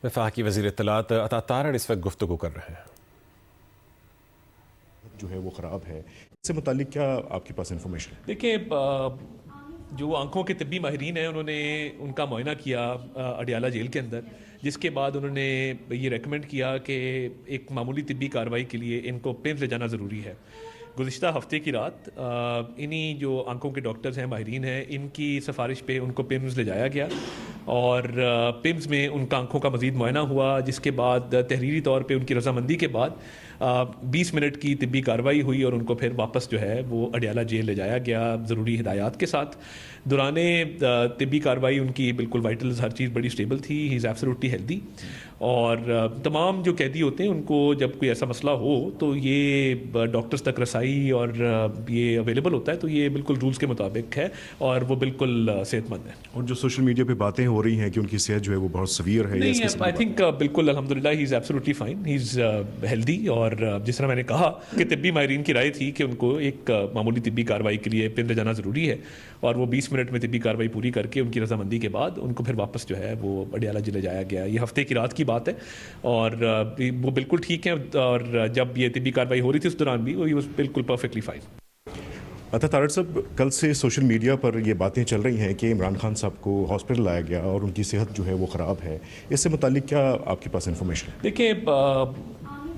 وفاقی وزیر اطلاعات عطا تارڑ اس وقت گفتگو کر رہے ہیں۔ جو ہے وہ خراب ہے، اس سے متعلق کیا آپ کے پاس انفارمیشن ہے؟ دیکھیں، جو آنکھوں کے طبی ماہرین ہیں انہوں نے ان کا معائنہ کیا اڈیالہ جیل کے اندر، جس کے بعد انہوں نے یہ ریکمینڈ کیا کہ ایک معمولی طبی کارروائی کے لیے ان کو پیمز لے جانا ضروری ہے۔ گزشتہ ہفتے کی رات انہی جو آنکھوں کے ڈاکٹرز ہیں، ماہرین ہیں، ان کی سفارش پہ ان کو پیمز لے جایا گیا اور پیمز میں ان کا آنکھوں کا مزید معائنہ ہوا، جس کے بعد تحریری طور پہ ان کی رضامندی کے بعد 20 منٹ کی طبی کارروائی ہوئی اور ان کو پھر واپس جو ہے وہ اڈیالہ جیل لے جایا گیا ضروری ہدایات کے ساتھ۔ دوران طبی کارروائی ان کی بالکل وائٹلز ہر چیز بڑی اسٹیبل تھی، ہی از ایبسولوٹلی ہیلدی، اور تمام جو قیدی ہوتے ہیں ان کو جب کوئی ایسا مسئلہ ہو تو یہ ڈاکٹرز تک رسائی اور یہ اویلیبل ہوتا ہے، تو یہ بالکل رولز کے مطابق ہے اور وہ بالکل صحت مند ہے۔ اور جو سوشل میڈیا پہ باتیں ہو رہی ہیں کہ ان کی صحت جو ہے وہ بہت سویر ہے، نہیں، آئی تھنک بالکل الحمدللہ he is absolutely fine, he is healthy, اور جس طرح میں نے کہا کہ طبی ماہرین کی رائے تھی کہ ان کو ایک معمولی طبی کارروائی کے لیے پن لے جانا ضروری ہے، اور وہ 20 منٹ میں طبی کارروائی پوری کر کے ان کی رضامندی کے بعد ان کو پھر واپس جو ہے وہ اڈیالہ جیل لے جایا گیا۔ یہ ہفتے کی رات کی بات ہے اور وہ بالکل ٹھیک ہیں، اور جب یہ طبی کارروائی ہو رہی تھی اس دوران بھی وہ بالکل پرفیکٹلی فائن۔ عطا تارڑ صاحب، کل سے سوشل میڈیا پر یہ باتیں چل رہی ہیں کہ عمران خان صاحب کو ہاسپٹل لایا گیا اور ان کی صحت جو ہے وہ خراب ہے، اس سے متعلق کیا آپ کے پاس انفارمیشن ہے؟ دیکھیں،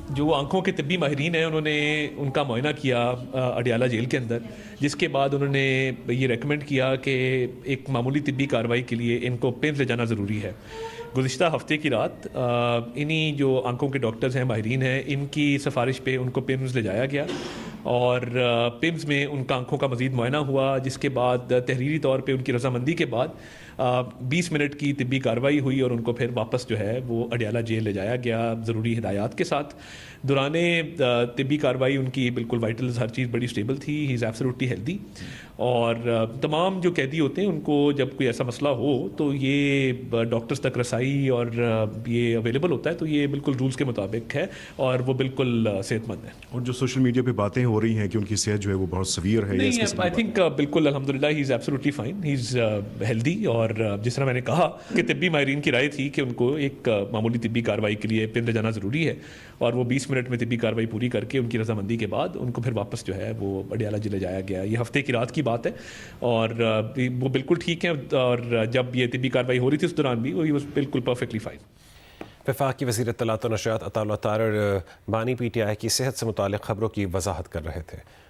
جو آنکھوں کے طبی ماہرین ہیں انہوں نے ان کا معائنہ کیا اڈیالہ جیل کے اندر، جس کے بعد انہوں نے یہ ریکمینڈ کیا کہ ایک معمولی طبی کارروائی کے لیے ان کو پیمز لے جانا ضروری ہے۔ گزشتہ ہفتے کی رات انہی جو آنکھوں کے ڈاکٹرز ہیں، ماہرین ہیں، ان کی سفارش پہ ان کو پیمز لے جایا گیا اور پیمز میں ان کا آنکھوں کا مزید معائنہ ہوا، جس کے بعد تحریری طور پہ ان کی رضامندی کے بعد 20 منٹ کی طبی کارروائی ہوئی اور ان کو پھر واپس جو ہے وہ اڈیالہ جیل لے جایا گیا ضروری ہدایات کے ساتھ۔ دوران طبی کارروائی ان کی بالکل وائٹلز ہر چیز بڑی اسٹیبل تھی، ہی از ایبسولوٹلی ہیلدی، اور تمام جو قیدی ہوتے ہیں ان کو جب کوئی ایسا مسئلہ ہو تو یہ ڈاکٹرز تک رسائی اور یہ اویلیبل ہوتا ہے، تو یہ بالکل رولز کے مطابق ہے اور وہ بالکل صحت مند ہے۔ اور جو سوشل میڈیا پہ باتیں ہو رہی ہیں کہ ان کی صحت جو ہے وہ بہت سویر ہے، نہیں، آئی تھنک بالکل الحمدللہ he is absolutely fine, he is healthy, اور جس طرح میں نے کہا کہ طبی ماہرین کی رائے تھی کہ ان کو ایک معمولی طبی کارروائی کے لیے پن لے جانا ضروری ہے، اور وہ 20 منٹ میں طبی کارروائی پوری کر کے ان کی رضامندی کے بعد ان کو پھر واپس جو ہے وہ اڈیالہ جیل لے جایا گیا۔ یہ ہفتے کی رات کی بات ہے اور وہ بالکل ٹھیک ہیں، اور جب یہ طبی کارروائی ہو رہی تھی اس دوران بھی وہ بالکل پرفیکٹلی فائن۔ وفاقی وزیر اطلاعات و نشریات عطا تارڑ بانی پی ٹی آئی کی صحت سے متعلق خبروں کی وضاحت کر رہے تھے۔